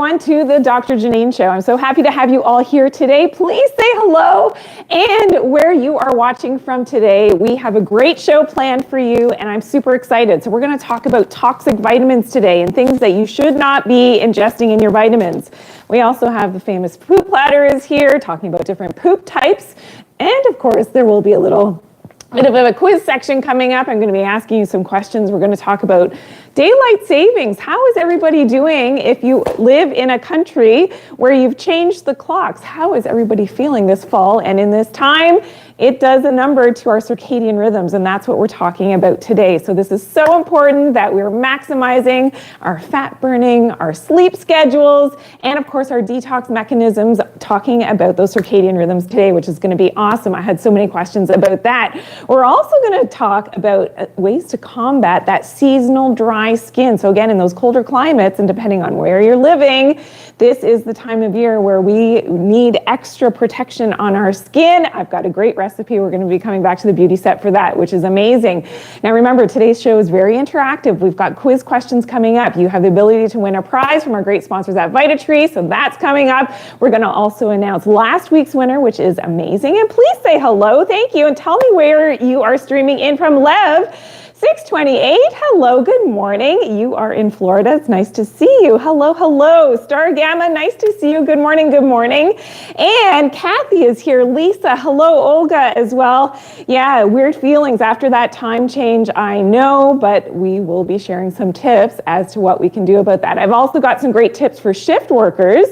To the Dr. Janine Show. I'm so happy to have you all here today. Please say hello. And where you are watching from today, we have a great show planned for you, and I'm super excited. So we're going to talk about toxic vitamins today and things that you should not be ingesting in your vitamins. We also have the famous poop platter is here, talking about different poop types. And of course, there will be a little bit of a quiz section coming up. I'm going to be asking you some questions. We're going to talk about daylight savings. How is everybody doing if you live in a country where you've changed the clocks? How is everybody feeling this fall and in this time? It does a number to our circadian rhythms, and that's what we're talking about today. So this is so important that we're maximizing our fat burning, our sleep schedules, and of course our detox mechanisms, talking about those circadian rhythms today, which is going to be awesome. I had so many questions about that. We're also going to talk about ways to combat that seasonal dry skin. So again, in those colder climates, and depending on where you're living, this is the time of year where we need extra protection on our skin. I've got a great recipe. We're going to be coming back to the beauty set for that, which is amazing. Now remember, today's show is very interactive. We've got quiz questions coming up. You have the ability to win a prize from our great sponsors at VitaTree, so that's coming up. We're going to also announce last week's winner, which is amazing. And please say hello, thank you, and tell me where you are streaming in from. Lev 628, hello, good morning. You are in Florida. It's nice to see you. Hello, hello. Star Gamma, nice to see you. Good morning, good morning. And Kathy is here. Lisa, hello, Olga as well. Yeah, weird feelings after that time change, I know, but we will be sharing some tips as to what we can do about that. I've also got some great tips for shift workers,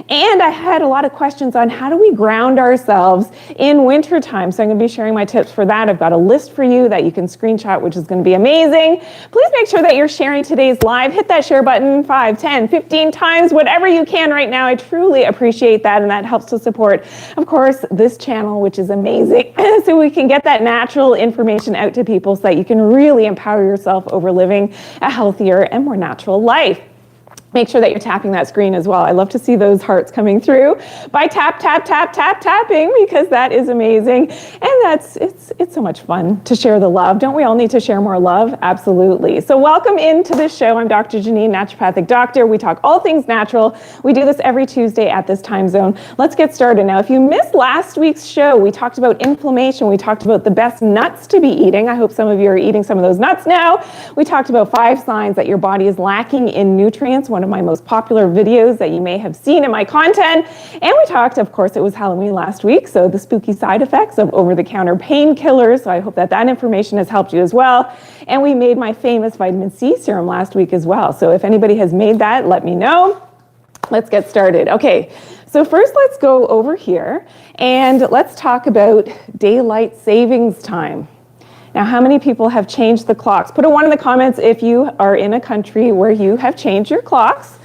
and I had a lot of questions on how do we ground ourselves in wintertime. So I'm going to be sharing my tips for that. I've got a list for you that you can screenshot, which is going to be amazing. Please make sure that you're sharing today's live. Hit that share button 5, 10, 15 times, whatever you can right now. I truly appreciate that, and that helps to support, of course, this channel, which is amazing, so we can get that natural information out to people so that you can really empower yourself over living a healthier and more natural life. Make sure that you're tapping that screen as well. I love to see those hearts coming through by tapping, because that is amazing. And it's so much fun to share the love. Don't we all need to share more love? Absolutely. So welcome into this show. I'm Dr. Janine, naturopathic doctor. We talk all things natural. We do this every Tuesday at this time zone. Let's get started. Now, if you missed last week's show, we talked about inflammation. We talked about the best nuts to be eating. I hope some of you are eating some of those nuts now. We talked about 5 signs that your body is lacking in nutrients. One of my most popular videos that you may have seen in my content. And we talked, of course, it was Halloween last week, so the spooky side effects of over-the-counter painkillers. So I hope that that information has helped you as well. And we made my famous vitamin C serum last week as well. So if anybody has made that, let me know. Let's get started. Okay, so first let's go over here and let's talk about daylight savings time. Now, how many people have changed the clocks? Put a 1 in the comments if you are in a country where you have changed your clocks.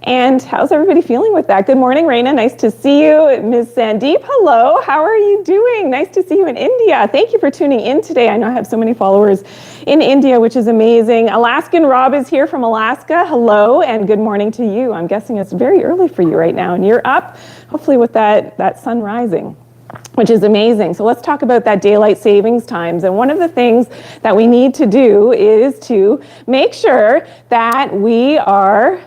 And how's everybody feeling with that? Good morning, Raina. Nice to see you. Ms. Sandeep, hello. How are you doing? Nice to see you in India. Thank you for tuning in today. I know I have so many followers in India, which is amazing. Alaskan Rob is here from Alaska. Hello, and good morning to you. I'm guessing it's very early for you right now, and you're up, hopefully with that sun rising, which is amazing. So let's talk about that daylight savings times. And one of the things that we need to do is to make sure that we are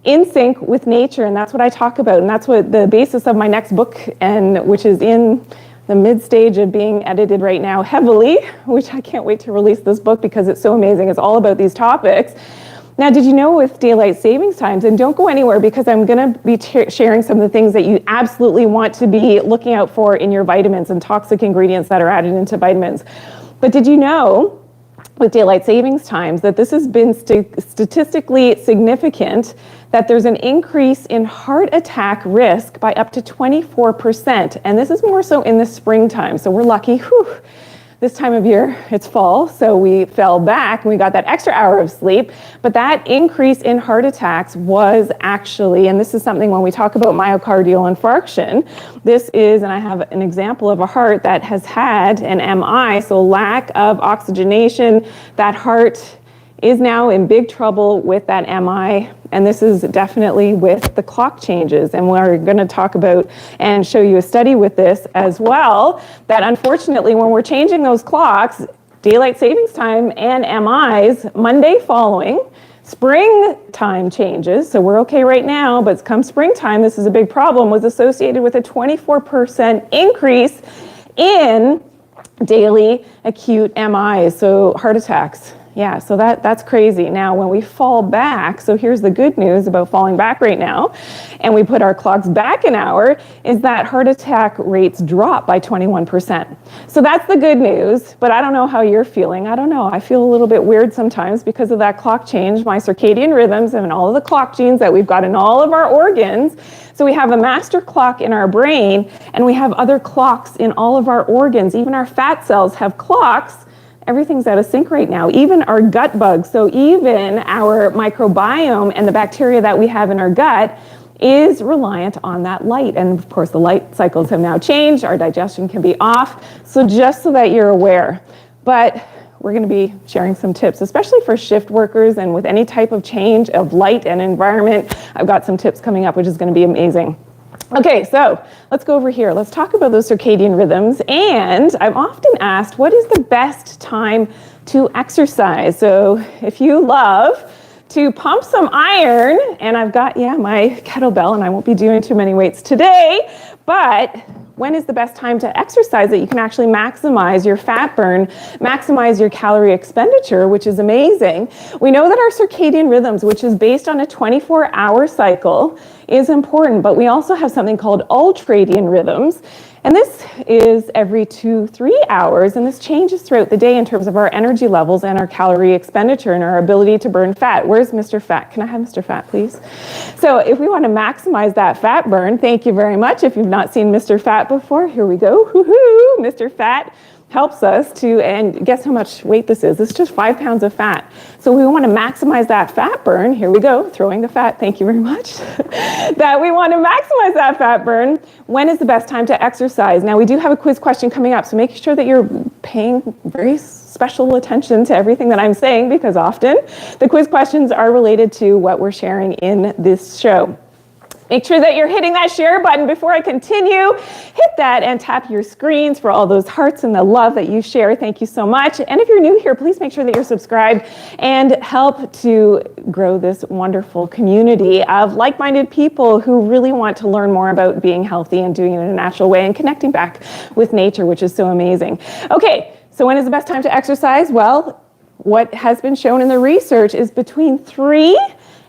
in sync with nature. And that's what I talk about. And that's what the basis of my next book, and which is in the mid stage of being edited right now heavily, which I can't wait to release this book because it's so amazing. It's all about these topics. Now, did you know with daylight savings times, and don't go anywhere because I'm going to be sharing some of the things that you absolutely want to be looking out for in your vitamins and toxic ingredients that are added into vitamins. But did you know with daylight savings times that this has been statistically significant, that there's an increase in heart attack risk by up to 24%. And this is more so in the springtime. So we're lucky, this time of year, it's fall, so we fell back and we got that extra hour of sleep. But that increase in heart attacks was actually, and this is something when we talk about myocardial infarction, this is, and I have an example of a heart that has had an MI, so lack of oxygenation. That heart is now in big trouble with that MI, and this is definitely with the clock changes. And we're going to talk about and show you a study with this as well, that unfortunately when we're changing those clocks, daylight savings time and MIs, Monday following, Springtime changes, so we're okay right now, but come springtime, this is a big problem, was associated with a 24% increase in daily acute MIs, so heart attacks. Yeah, so that's crazy. Now, when we fall back, so here's the good news about falling back right now, and we put our clocks back an hour, is that heart attack rates drop by 21%. So that's the good news, but I don't know how you're feeling. I don't know. I feel a little bit weird sometimes because of that clock change, my circadian rhythms, and all of the clock genes that we've got in all of our organs. So we have a master clock in our brain, and we have other clocks in all of our organs. Even our fat cells have clocks. Everything's out of sync right now, even our gut bugs. So even our microbiome and the bacteria that we have in our gut is reliant on that light. And of course, the light cycles have now changed. Our digestion can be off. So just so that you're aware. But we're going to be sharing some tips, especially for shift workers and with any type of change of light and environment. I've got some tips coming up, which is going to be amazing. Okay, so let's go over here. Let's talk about those circadian rhythms. And I'm often asked, what is the best time to exercise? So if you love to pump some iron, and I've got, my kettlebell, and I won't be doing too many weights today, but when is the best time to exercise that you can actually maximize your fat burn, maximize your calorie expenditure, which is amazing. We know that our circadian rhythms, which is based on a 24-hour cycle, is important, but we also have something called ultradian rhythms. And this is every 2-3 hours, and this changes throughout the day in terms of our energy levels and our calorie expenditure and our ability to burn fat. Where's Mr. Fat? Can I have Mr. Fat, please? So if we want to maximize that fat burn, thank you very much. If you've not seen Mr. Fat before, here we go. Woohoo! Mr. Fat helps us to, and guess how much weight this is? It's just 5 pounds of fat. So we want to maximize that fat burn. Here we go, throwing the fat, thank you very much. That we want to maximize that fat burn. When is the best time to exercise? Now we do have a quiz question coming up, so make sure that you're paying very special attention to everything that I'm saying, because often the quiz questions are related to what we're sharing in this show. Make sure that you're hitting that share button before I continue. Hit that and tap your screens for all those hearts and the love that you share. Thank you so much. And if you're new here, please make sure that you're subscribed and help to grow this wonderful community of like-minded people who really want to learn more about being healthy and doing it in a natural way and connecting back with nature, which is so amazing. Okay, so when is the best time to exercise? Well, what has been shown in the research is between 3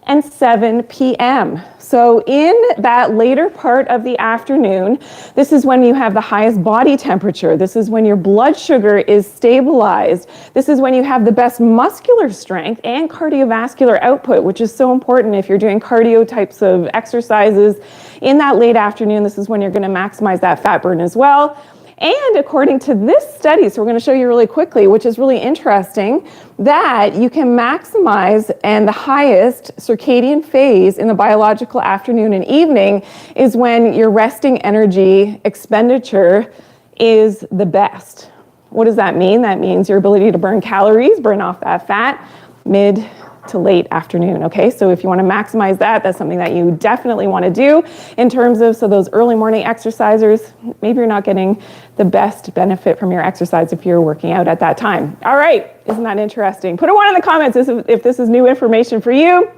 and 7 p.m. So in that later part of the afternoon, this is when you have the highest body temperature. This is when your blood sugar is stabilized. This is when you have the best muscular strength and cardiovascular output, which is so important if you're doing cardio types of exercises. In that late afternoon, this is when you're going to maximize that fat burn as well. And according to this study, so we're going to show you really quickly, which is really interesting, that you can maximize, and the highest circadian phase in the biological afternoon and evening is when your resting energy expenditure is the best. What does that mean? That means your ability to burn calories, burn off that fat, mid to late afternoon, okay? So if you want to maximize that, that's something that you definitely want to do in terms of, so those early morning exercisers, maybe you're not getting the best benefit from your exercise if you're working out at that time. All right, isn't that interesting? Put a 1 in the comments if this is new information for you.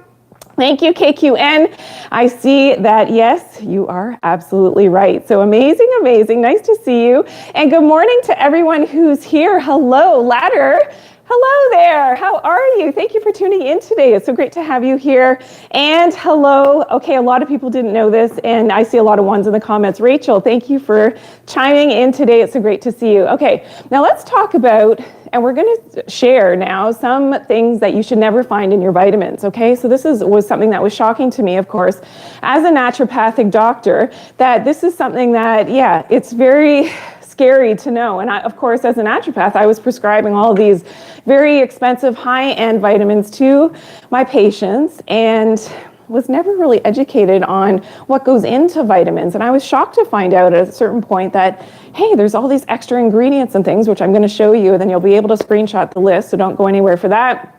Thank you, KQN. I see that, yes, you are absolutely right. So amazing, amazing. Nice to see you. And good morning to everyone who's here. Hello, Ladder. Hello there. How are you? Thank you for tuning in today. It's so great to have you here. And hello. Okay, a lot of people didn't know this, and I see a lot of ones in the comments. Rachel, thank you for chiming in today. It's so great to see you. Okay, now let's talk about, and we're going to share now some things that you should never find in your vitamins, okay? So this was something that was shocking to me, of course, as a naturopathic doctor, that this is something that, yeah, it's very scary to know. And I, of course, as a naturopath, I was prescribing all these very expensive high-end vitamins to my patients and was never really educated on what goes into vitamins. And I was shocked to find out at a certain point that, hey, there's all these extra ingredients and things, which I'm going to show you, and then you'll be able to screenshot the list, so don't go anywhere for that.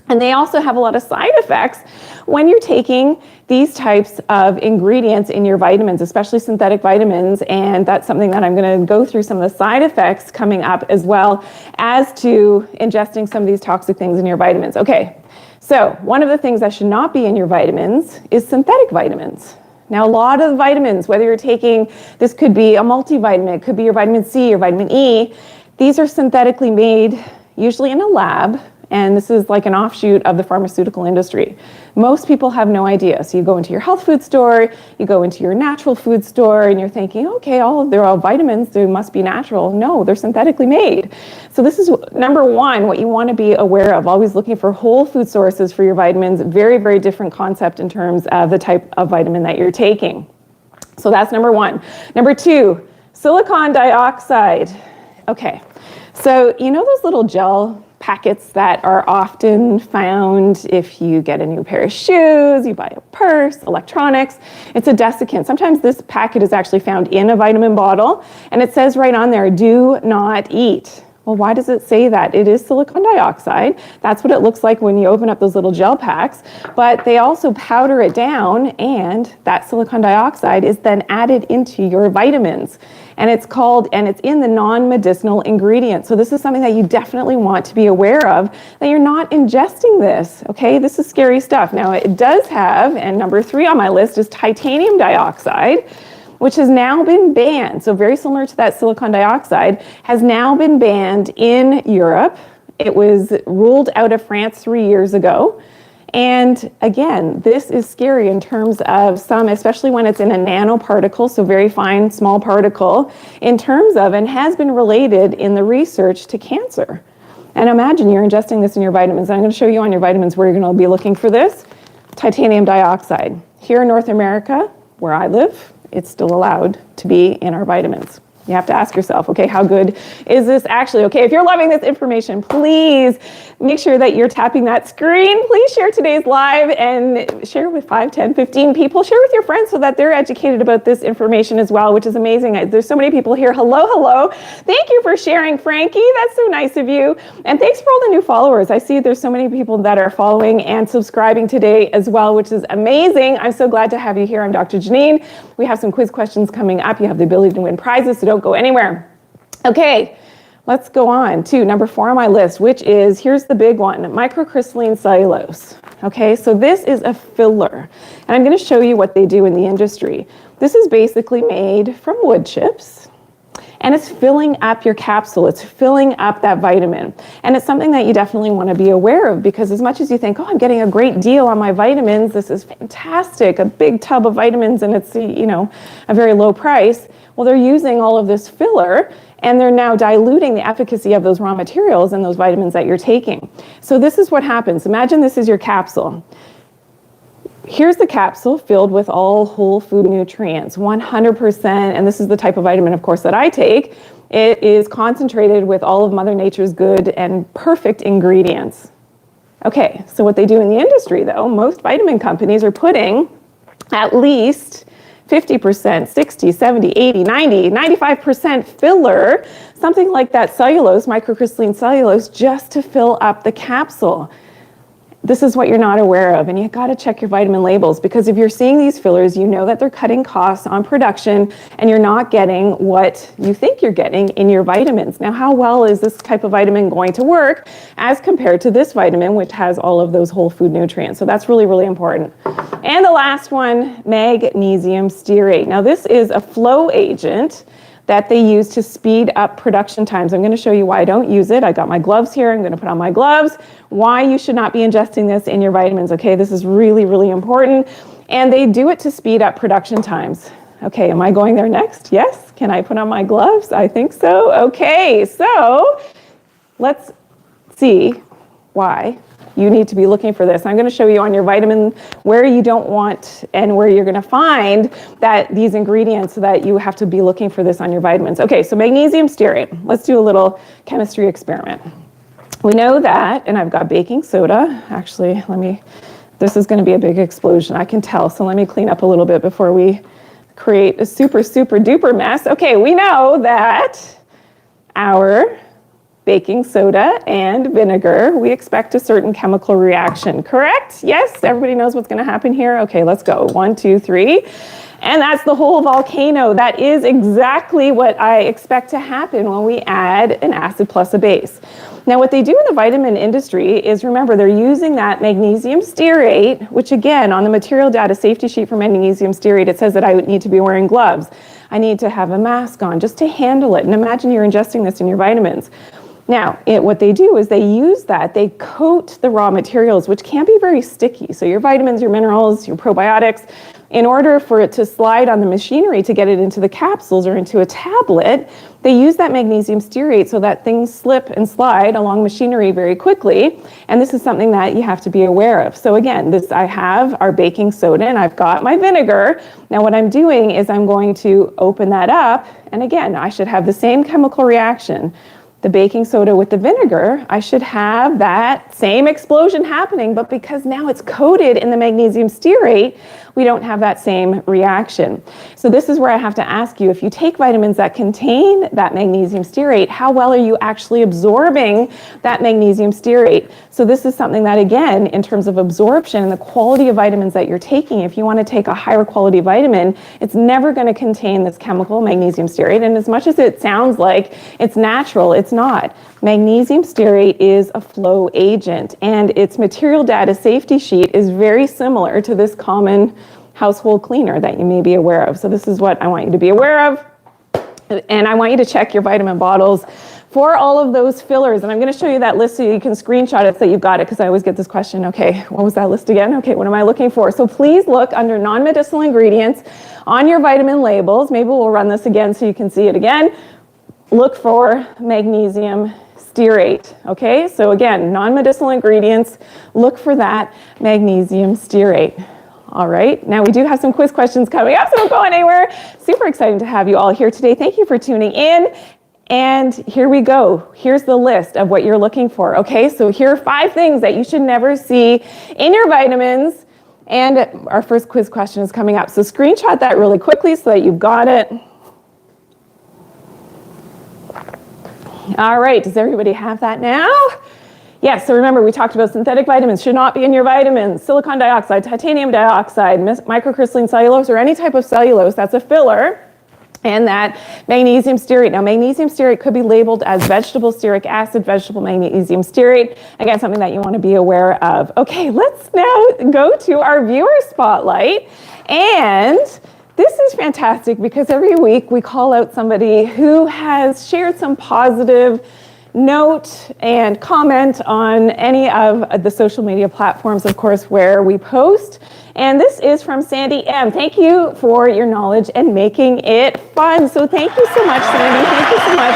And they also have a lot of side effects when you're taking these types of ingredients in your vitamins, especially synthetic vitamins. And that's something that I'm going to go through some of the side effects coming up, as well as to ingesting some of these toxic things in your vitamins. Okay, So one of the things that should not be in your vitamins is synthetic vitamins. Now, a lot of the vitamins, whether you're taking, this could be a multivitamin, it could be your vitamin C or vitamin E, these are synthetically made, usually in a lab, and this is like an offshoot of the pharmaceutical industry. Most people have no idea. So you go into your health food store, you go into your natural food store, and you're thinking, okay, they're all vitamins, they must be natural. No, they're synthetically made. So this is number one, what you want to be aware of, always looking for whole food sources for your vitamins. Very, very different concept in terms of the type of vitamin that you're taking. So that's number one. Number two, silicon dioxide. Okay, so you know those little gel packets that are often found if you get a new pair of shoes, you buy a purse, electronics. It's a desiccant. Sometimes this packet is actually found in a vitamin bottle, and it says right on there, do not eat. Well, why does it say that? It is silicon dioxide. That's what it looks like when you open up those little gel packs, but they also powder it down, and that silicon dioxide is then added into your vitamins. And it's in the non-medicinal ingredients. So this is something that you definitely want to be aware of, that you're not ingesting this, okay? This is scary stuff. Now it does have, and number 3 on my list is titanium dioxide, which has now been banned. So very similar to that silicon dioxide, has now been banned in Europe. It was ruled out of France 3 years ago. And again, this is scary in terms of some, especially when it's in a nanoparticle, so very fine, small particle, in terms of, and has been related in the research to cancer. And imagine you're ingesting this in your vitamins. I'm going to show you on your vitamins where you're going to be looking for this. Titanium dioxide. Here in North America, where I live, it's still allowed to be in our vitamins. You have to ask yourself, okay, how good is this actually? Okay, if you're loving this information, please make sure that you're tapping that screen. Please share today's live and share with 5, 10, 15 people. Share with your friends so that they're educated about this information as well, which is amazing. There's so many people here. Hello, hello. Thank you for sharing, Frankie. That's so nice of you. And thanks for all the new followers. I see there's so many people that are following and subscribing today as well, which is amazing. I'm so glad to have you here. I'm Dr. Janine. We have some quiz questions coming up. You have the ability to win prizes, so don't go anywhere. Okay, let's go on to number 4 on my list, which is, here's the big one, microcrystalline cellulose. Okay, so this is a filler, and I'm going to show you what they do in the industry. This is basically made from wood chips, and it's filling up your capsule. It's filling up that vitamin, and it's something that you definitely want to be aware of, because as much as you think, oh, I'm getting a great deal on my vitamins, this is fantastic, a big tub of vitamins, and it's, you know, a very low price. Well, they're using all of this filler, and they're now diluting the efficacy of those raw materials and those vitamins that you're taking. So this is what happens. Imagine this is your capsule. Here's the capsule filled with all whole food nutrients, 100%, and this is the type of vitamin, of course, that I take. It is concentrated with all of Mother Nature's good and perfect ingredients. Okay, so what they do in the industry, though, most vitamin companies are putting at least 50%, 60, 70, 80, 90, 95% filler, something like that cellulose, microcrystalline cellulose, just to fill up the capsule. This is what you're not aware of, and you got to check your vitamin labels, because if you're seeing these fillers, you know that they're cutting costs on production, and you're not getting what you think you're getting in your vitamins. Now, how well is this type of vitamin going to work as compared to this vitamin, which has all of those whole food nutrients? So that's really, really important. And the last one, magnesium stearate. Now, this is a flow agent that they use to speed up production times. I'm going to show you why I don't use it. I got my gloves here. I'm going to put on my gloves. Why you should not be ingesting this in your vitamins. Okay, this is really, really important. And they do it to speed up production times. Okay, am I going there next? Yes. Can I put on my gloves? I think so. Okay, so let's see why you need to be looking for this. I'm going to show you on your vitamin where you don't want and where you're going to find that these ingredients, so that you have to be looking for this on your vitamins. Okay, so magnesium stearate. Let's do a little chemistry experiment. We know that, and I've got baking soda. Actually, this is going to be a big explosion, I can tell. So let me clean up a little bit before we create a super, super duper mess. Okay, we know that our baking soda and vinegar, we expect a certain chemical reaction, correct? Yes, everybody knows what's going to happen here. Okay, let's go. 1, 2, 3. And that's the whole volcano. That is exactly what I expect to happen when we add an acid plus a base. Now, what they do in the vitamin industry is, remember, they're using that magnesium stearate, which again, on the material data safety sheet for magnesium stearate, it says that I would need to be wearing gloves. I need to have a mask on just to handle it. And imagine you're ingesting this in your vitamins. Now, what they do is they use that, they coat the raw materials, which can be very sticky. So your vitamins, your minerals, your probiotics, in order for it to slide on the machinery to get it into the capsules or into a tablet, they use that magnesium stearate so that things slip and slide along machinery very quickly. And this is something that you have to be aware of. So again, I have our baking soda and I've got my vinegar. Now what I'm doing is I'm going to open that up. And again, I should have the same chemical reaction. The baking soda with the vinegar, I should have that same explosion happening, but because now it's coated in the magnesium stearate, we don't have that same reaction. So this is where I have to ask you, if you take vitamins that contain that magnesium stearate, how well are you actually absorbing that magnesium stearate? So this is something that, again, in terms of absorption and the quality of vitamins that you're taking, if you want to take a higher quality vitamin, it's never going to contain this chemical magnesium stearate. And as much as it sounds like it's natural, it's not. Magnesium stearate is a flow agent, and its material data safety sheet is very similar to this common household cleaner that you may be aware of. So this is what I want you to be aware of. And I want you to check your vitamin bottles for all of those fillers. And I'm going to show you that list so you can screenshot it so that you've got it, because I always get this question, okay, what was that list again? Okay, what am I looking for? So please look under non-medicinal ingredients on your vitamin labels. Maybe we'll run this again so you can see it again. Look for magnesium stearate, okay? So again, non-medicinal ingredients, look for that magnesium stearate. All right, now we do have some quiz questions coming up, so don't go anywhere. Super exciting to have you all here today. Thank you for tuning in. And here we go. Here's the list of what you're looking for, okay? So here are 5 things that you should never see in your vitamins. And our first quiz question is coming up. So screenshot that really quickly so that you've got it. All right, does everybody have that now? Yes, so remember we talked about synthetic vitamins should not be in your vitamins. Silicon dioxide, titanium dioxide, microcrystalline cellulose, or any type of cellulose that's a filler. And that magnesium stearate. Now, magnesium stearate could be labeled as vegetable stearic acid, vegetable magnesium stearate. Again, something that you want to be aware of. Okay, let's now go to our viewer spotlight. And this is fantastic because every week we call out somebody who has shared some positive note and comment on any of the social media platforms, of course, where we post. And this is from Sandy M. Thank you for your knowledge and making it fun. So thank you so much, Sandy. Thank you so much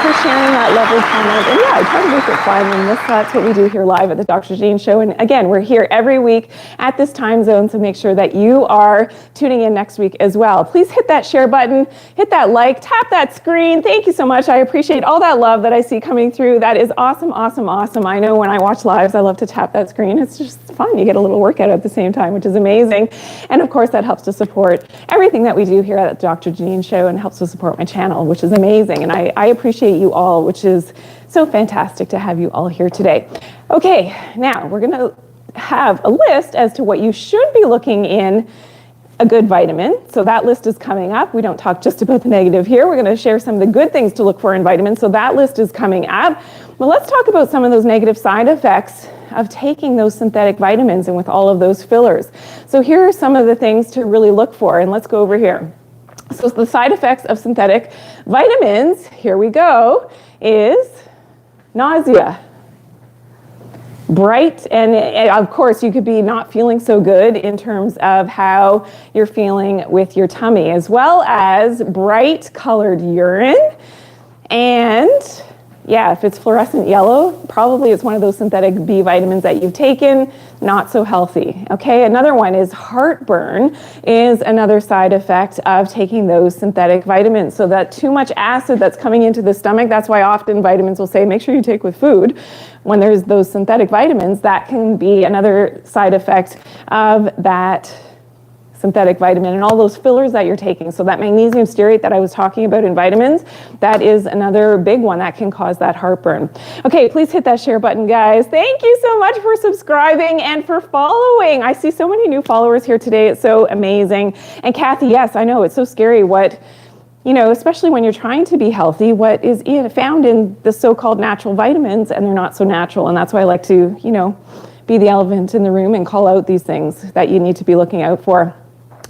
for sharing that lovely comment. And yeah, I try to make it fun. And that's what we do here live at the Dr. Janine Show. And again, we're here every week at this time zone, so make sure that you are tuning in next week as well. Please hit that share button, hit that like, tap that screen. Thank you so much. I appreciate all that love that I see coming through. That is awesome, awesome, awesome. I know when I watch lives, I love to tap that screen. It's just fun. You get a little workout at the same time, which is amazing. And of course, that helps to support everything that we do here at the Dr. Janine Show and helps to support my channel, which is amazing. And I appreciate you all, which is so fantastic to have you all here today. Okay, now we're going to have a list as to what you should be looking in a good vitamin. So that list is coming up. We don't talk just about the negative here. We're going to share some of the good things to look for in vitamins. So that list is coming up. But let's talk about some of those negative side effects of taking those synthetic vitamins and with all of those fillers. So here are some of the things to really look for. And let's go over here. So the side effects of synthetic vitamins, here we go, is nausea. Bright, and of course you could be not feeling so good in terms of how you're feeling with your tummy, as well as bright colored urine. And yeah, if it's fluorescent yellow, probably it's one of those synthetic B vitamins that you've taken, not so healthy. Okay, another one is heartburn is another side effect of taking those synthetic vitamins. So that too much acid that's coming into the stomach, that's why often vitamins will say, make sure you take with food. When there's those synthetic vitamins, that can be another side effect of that synthetic vitamin and all those fillers that you're taking. So that magnesium stearate that I was talking about in vitamins, that is another big one that can cause that heartburn. Okay, please hit that share button, guys. Thank you so much for subscribing and for following. I see so many new followers here today. It's so amazing. And Kathy, yes, I know it's so scary what, especially when you're trying to be healthy, what is found in the so-called natural vitamins, and they're not so natural. And that's why I like to, be the elephant in the room and call out these things that you need to be looking out for.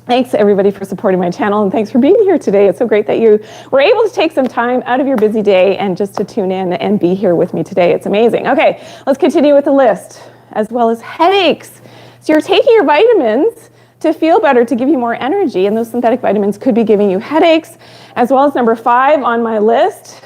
Thanks everybody for supporting my channel, and thanks for being here today. It's so great that you were able to take some time out of your busy day and just to tune in and be here with me today. It's amazing. Okay, let's continue with the list, as well as headaches. So you're taking your vitamins to feel better, to give you more energy, and those synthetic vitamins could be giving you headaches, as well as number 5 on my list,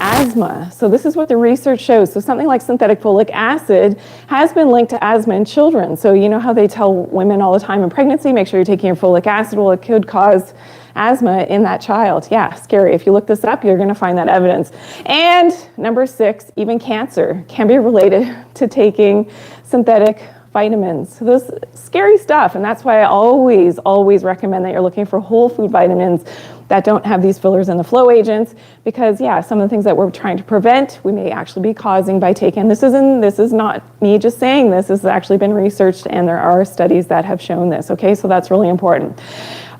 asthma. So this is what the research shows. So something like synthetic folic acid has been linked to asthma in children. So you know how they tell women all the time in pregnancy, make sure you're taking your folic acid. Well, it could cause asthma in that child. Yeah, scary. If you look this up, you're going to find that evidence. And number 6, even cancer can be related to taking synthetic vitamins. So this scary stuff. And that's why I always recommend that you're looking for whole food vitamins that don't have these fillers and the flow agents, because yeah, some of the things that we're trying to prevent, we may actually be causing by taking. This is not me just saying this. This has actually been researched, and there are studies that have shown this. Okay, so that's really important.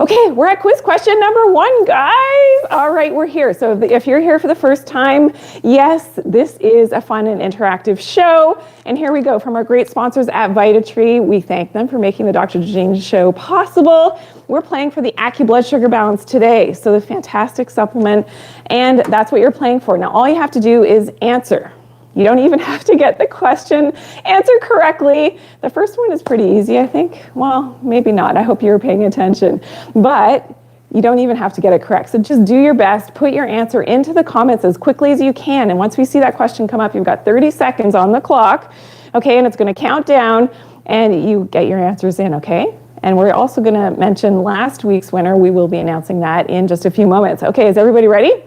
Okay, we're at quiz question number 1, guys. All right, we're here. So if you're here for the first time, yes, this is a fun and interactive show. And here we go. From our great sponsors at VitaTree, we thank them for making the Dr. Janine Show possible. We're playing for the Acu Blood Sugar Balance today. So the fantastic supplement, and that's what you're playing for. Now, all you have to do is answer. You don't even have to get the question answered correctly. The first one is pretty easy, I think. Well, maybe not. I hope you were paying attention. But you don't even have to get it correct. So just do your best. Put your answer into the comments as quickly as you can. And once we see that question come up, you've got 30 seconds on the clock. Okay, and it's going to count down, and you get your answers in, okay? And we're also going to mention last week's winner. We will be announcing that in just a few moments. Okay, is everybody ready?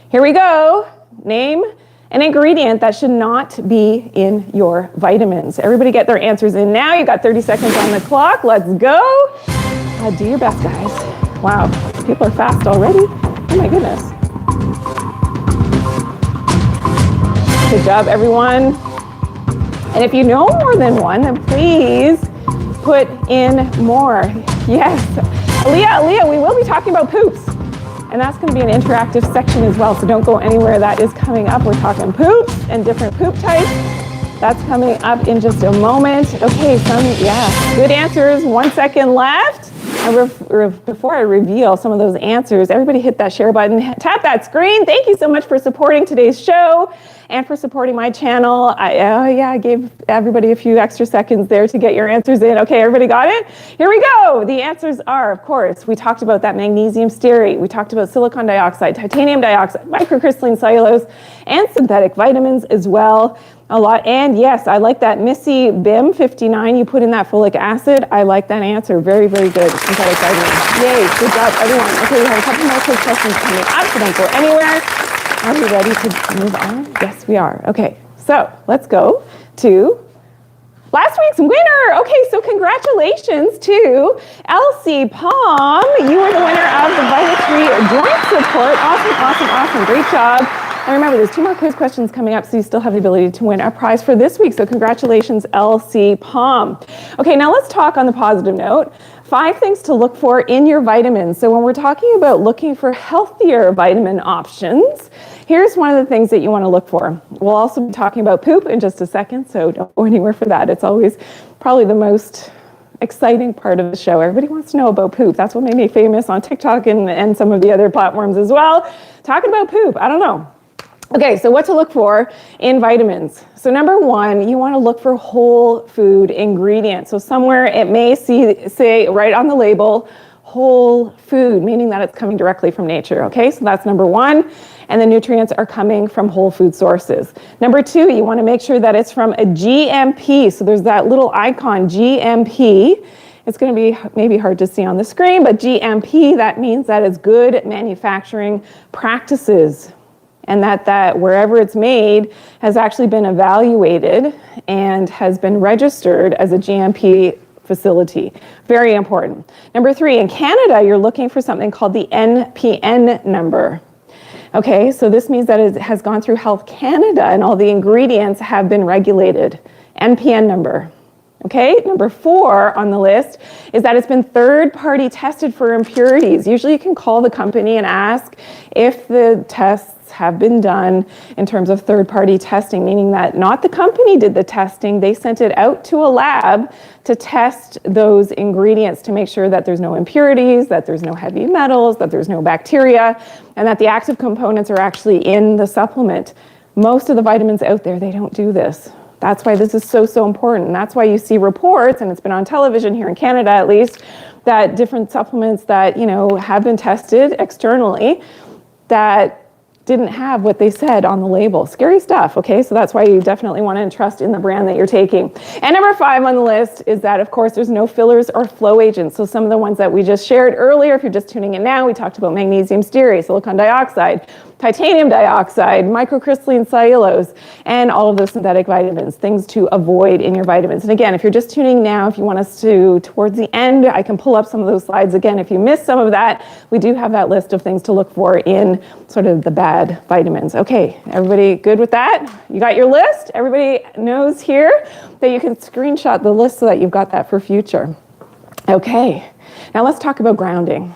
Here we go. Name an ingredient that should not be in your vitamins. Everybody get their answers in now. You've got 30 seconds on the clock. Let's go. Do your best, guys. Wow, people are fast already. Oh my goodness. Good job, everyone. And if you know more than one, then please put in more. Yes. Aaliyah, we will be talking about poops. And that's going to be an interactive section as well, so don't go anywhere. That is coming up. We're talking poops and different poop types. That's coming up in just a moment. Okay, good answers. 1 second left. And before I reveal some of those answers, everybody hit that share button, tap that screen. Thank you so much for supporting today's show and for supporting my channel. I gave everybody a few extra seconds there to get your answers in. Okay, everybody got it? Here we go. The answers are, of course, we talked about that magnesium stearate. We talked about silicon dioxide, titanium dioxide, microcrystalline cellulose, and synthetic vitamins as well. A lot. And yes, I like that Missy BIM 59. You put in that folic acid. I like that answer. Very, very good. Synthetic vitamins. Yay. Good job, everyone. Okay, we have a couple more quick questions coming up, so don't go anywhere. Are we ready to move on? Yes, we are. Okay, so let's go to last week's winner. Okay, so congratulations to Elsie Palm. You were the winner of the VitaTree Joint Support. Awesome. Great job. And remember, there's 2 more quiz questions coming up, so you still have the ability to win our prize for this week. So congratulations, Elsie Palm. Okay, now let's talk on the positive note. 5 things to look for in your vitamins. So when we're talking about looking for healthier vitamin options, here's one of the things that you want to look for. We'll also be talking about poop in just a second, so don't go anywhere for that. It's always probably the most exciting part of the show. Everybody wants to know about poop. That's what made me famous on TikTok and some of the other platforms as well. Talking about poop, I don't know. Okay, so what to look for in vitamins. So number 1, you want to look for whole food ingredients. So somewhere it may say right on the label, whole food, meaning that it's coming directly from nature. Okay, so that's number 1. And the nutrients are coming from whole food sources. Number 2, you want to make sure that it's from a GMP. So there's that little icon, GMP. It's going to be maybe hard to see on the screen, but GMP, that means that it's good manufacturing practices. And that wherever it's made has actually been evaluated and has been registered as a GMP facility. Very important. Number 3, in Canada, you're looking for something called the NPN number. Okay, so this means that it has gone through Health Canada and all the ingredients have been regulated. NPN number. Okay, number 4 on the list is that it's been third-party tested for impurities. Usually you can call the company and ask if the tests have been done in terms of third-party testing, meaning that not the company did the testing, they sent it out to a lab to test those ingredients to make sure that there's no impurities, that there's no heavy metals, that there's no bacteria, and that the active components are actually in the supplement. Most of the vitamins out there, they don't do this. That's why this is so, so important. And that's why you see reports, and it's been on television here in Canada at least, that different supplements that, you know, have been tested externally that didn't have what they said on the label. Scary stuff, okay? So that's why you definitely want to entrust in the brand that you're taking. And number 5 on the list is that, of course, there's no fillers or flow agents. So some of the ones that we just shared earlier, if you're just tuning in now, we talked about magnesium stearate, silicon dioxide, titanium dioxide, microcrystalline cellulose, and all of those synthetic vitamins, things to avoid in your vitamins. And again, if you're just tuning now, if you want us to, towards the end, I can pull up some of those slides again. If you missed some of that, we do have that list of things to look for in sort of the bad vitamins. Okay, everybody good with that? You got your list? Everybody knows here that you can screenshot the list so that you've got that for future. Okay, now let's talk about grounding.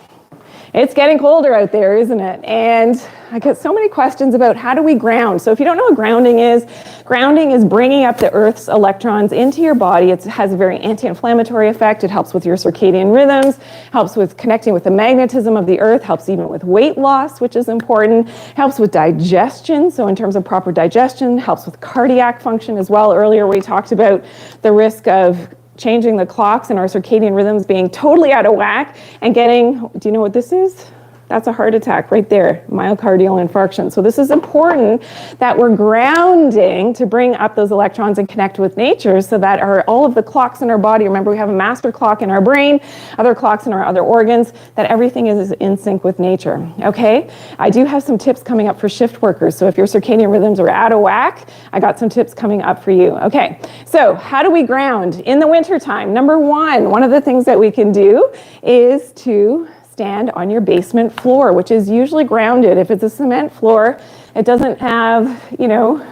It's getting colder out there, isn't it? And I get so many questions about how do we ground. So if you don't know what grounding is bringing up the Earth's electrons into your body. It has a very anti-inflammatory effect. It helps with your circadian rhythms, helps with connecting with the magnetism of the Earth, helps even with weight loss, which is important, helps with digestion. So in terms of proper digestion, helps with cardiac function as well. Earlier we talked about the risk of changing the clocks and our circadian rhythms being totally out of whack and getting, do you know what this is? That's a heart attack right there, myocardial infarction. So this is important that we're grounding to bring up those electrons and connect with nature so that all of the clocks in our body, remember we have a master clock in our brain, other clocks in our other organs, that everything is in sync with nature, okay? I do have some tips coming up for shift workers. So if your circadian rhythms are out of whack, I got some tips coming up for you. Okay, so how do we ground in the wintertime? Number one of the things that we can do is to stand on your basement floor, which is usually grounded. If it's a cement floor, it doesn't have, you know,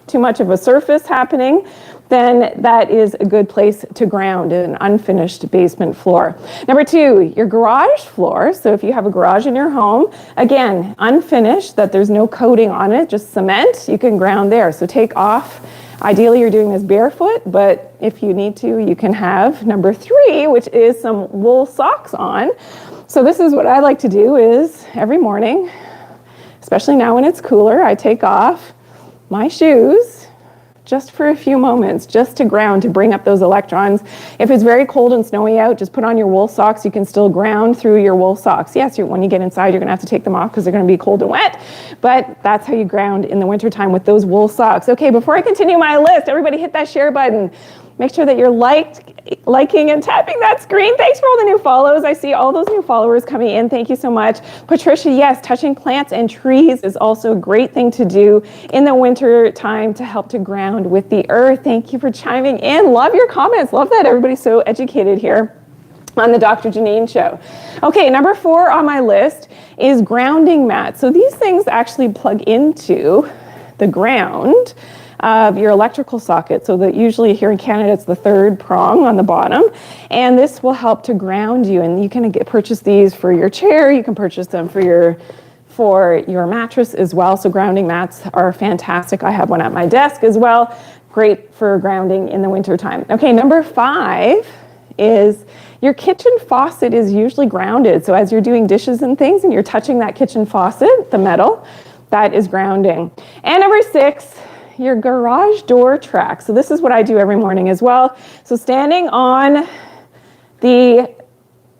too much of a surface happening, then that is a good place to ground an unfinished basement floor. Number 2, your garage floor. So if you have a garage in your home, again, unfinished, that there's no coating on it, just cement, you can ground there. So take off. Ideally, you're doing this barefoot, but if you need to, you can have number 3, which is some wool socks on. So this is what I like to do is every morning, especially now when it's cooler, I take off my shoes just for a few moments, just to ground, to bring up those electrons. If it's very cold and snowy out, just put on your wool socks. You can still ground through your wool socks. Yes, when you get inside, you're gonna have to take them off because they're gonna be cold and wet, but that's how you ground in the wintertime with those wool socks. Okay, before I continue my list, everybody hit that share button. Make sure that you're liking and tapping that screen. Thanks for all the new follows. I see all those new followers coming in. Thank you so much. Patricia, yes, touching plants and trees is also a great thing to do in the winter time to help to ground with the earth. Thank you for chiming in. Love your comments. Love that everybody's so educated here on the Dr. Janine Show. Okay, number 4 on my list is grounding mats. So these things actually plug into the ground of your electrical socket, so that usually here in Canada it's the 3rd prong on the bottom, and this will help to ground you. And you can purchase these for your chair, you can purchase them for your mattress as well. So grounding mats are fantastic. I have one at my desk as well. Great for grounding in the wintertime. Okay, number 5 is your kitchen faucet is usually grounded. So as you're doing dishes and things and you're touching that kitchen faucet, the metal, that is grounding. And number 6, your garage door track. So this is what I do every morning as well. So standing on the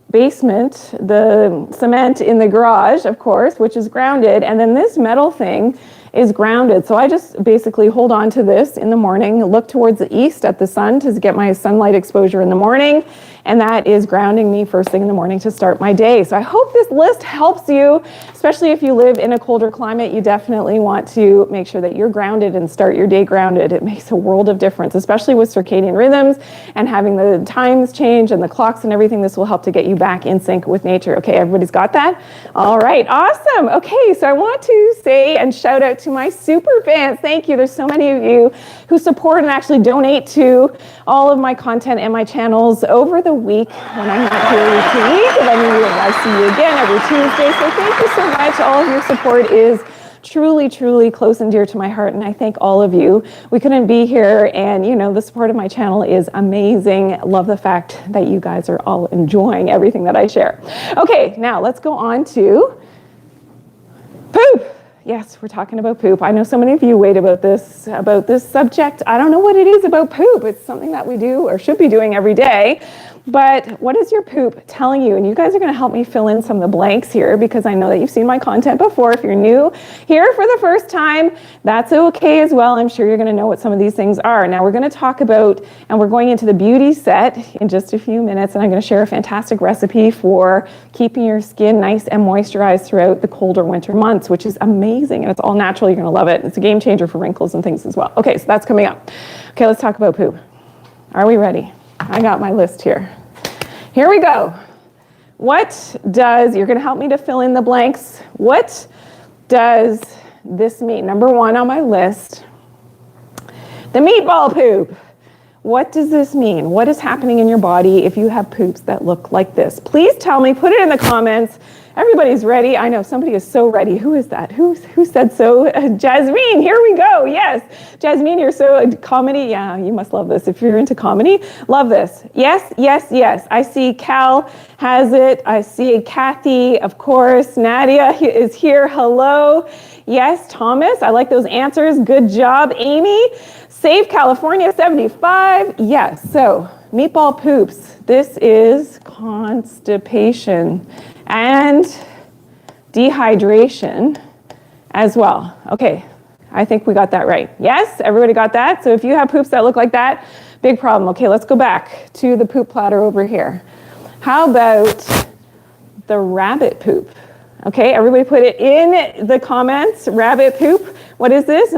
basement, the cement in the garage, of course, which is grounded, and then this metal thing is grounded. So I just basically hold on to this in the morning, look towards the east at the sun to get my sunlight exposure in the morning. And that is grounding me first thing in the morning to start my day. So I hope this list helps you, especially if you live in a colder climate. You definitely want to make sure that you're grounded and start your day grounded. It makes a world of difference, especially with circadian rhythms and having the times change and the clocks and everything. This will help to get you back in sync with nature. Okay, everybody's got that? All right, awesome. Okay, so I want to say and shout out to my super fans. Thank you. There's so many of you who support and actually donate to all of my content and my channels over the week when I'm not here week to week. And then I see you again every Tuesday. So thank you so much. All of your support is truly, truly close and dear to my heart, and I thank all of you. We couldn't be here, and the support of my channel is amazing. Love the fact that you guys are all enjoying everything that I share. Okay, now let's go on to poop. Yes, we're talking about poop. I know so many of you wait about this subject. I don't know what it is about poop. It's something that we do or should be doing every day. But what is your poop telling you? And you guys are going to help me fill in some of the blanks here, because I know that you've seen my content before. If you're new here for the first time, that's okay as well. I'm sure you're going to know what some of these things are. Now we're going to talk about, and we're going into the beauty set in just a few minutes, and I'm going to share a fantastic recipe for keeping your skin nice and moisturized throughout the colder winter months, which is amazing, and it's all natural. You're going to love it. It's a game changer for wrinkles and things as well. Okay, so that's coming up. Okay, let's talk about poop. Are we ready? I got my list here. Here we go. You're going to help me to fill in the blanks. What does this mean? Number one on my list, the meatball poop. What does this mean? What is happening in your body if you have poops that look like this? Please tell me, put it in the comments. Everybody's ready. I know somebody is so ready. Who is that? Who said so? Jasmine, here we go. Yes. Jasmine, you're so comedy. Yeah, you must love this. If you're into comedy, love this. Yes, yes, yes. I see Cal has it. I see Kathy, of course. Nadia is here. Hello. Yes, Thomas. I like those answers. Good job, Amy. Save California 75. Yes. So meatball poops. This is constipation and dehydration as well. Okay, I think we got that right. Yes, everybody got that? So if you have poops that look like that, big problem. Okay, let's go back to the poop platter over here. How about the rabbit poop? Okay, everybody put it in the comments. Rabbit poop. What is this?